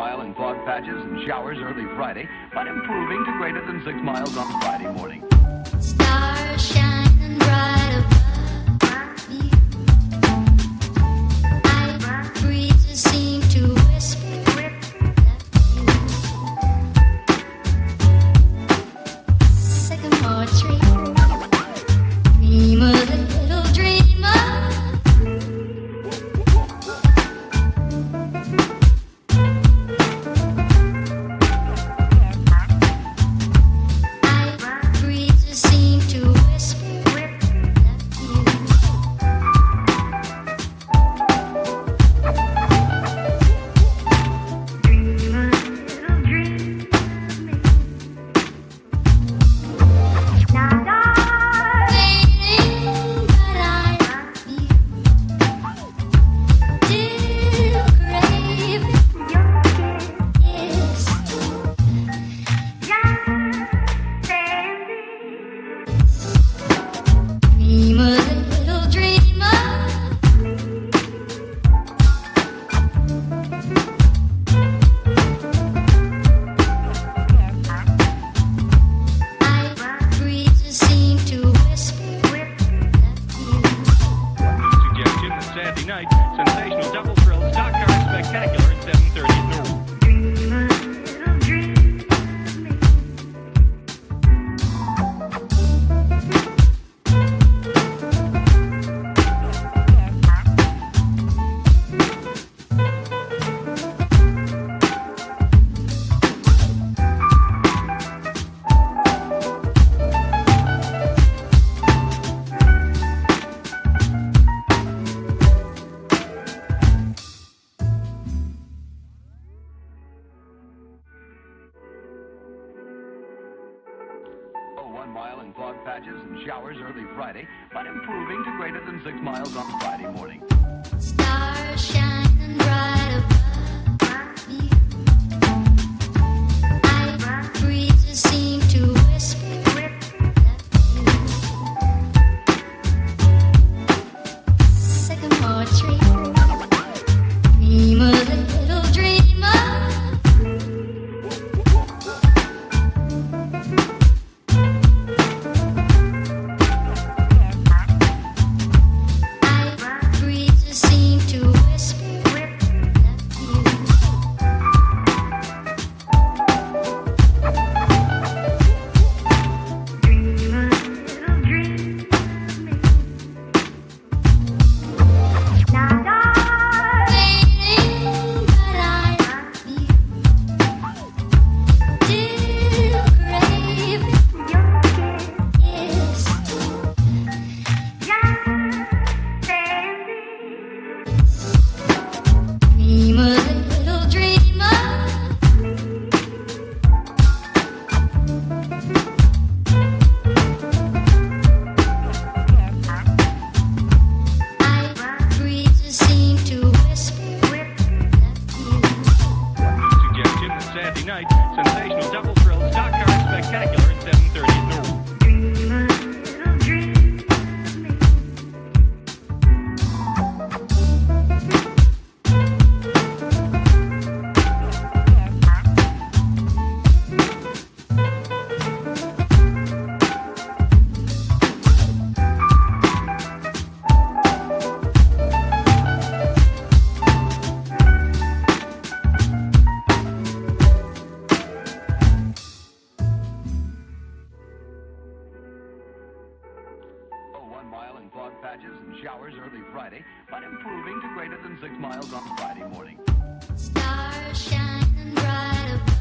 mile in fog patches and showers early Friday, but improving to greater than 6 miles on Friday morning. Stars shining bright above me. Night breezes seem to whisper sycamore tree. Dream a little dreamer. Night breezes seem to whisper dream a little dream. Saturday night, sensational double thrill, stock car spectacular at 7:30 at Norwood. Dream a little dream. Oh, 1 mile in fog patches and showers early Friday, but improving to greater than 6 miles on Friday morning. Stars shining bright above me. Night breezes seem to whisper sycamore tree. Dream a little dreamer. Night breezes seem to whisper dream a little dream. Dream a little dreamer. Night breezes seem to whisper Suggestion that Saturday night, sensational double thrill, stock car spectacular at 7:30 at Norwood. dream a little dream. Oh, 1 mile in fog patches and showers early Friday, but improving to greater than 6 miles on Friday morning. Stars shining bright above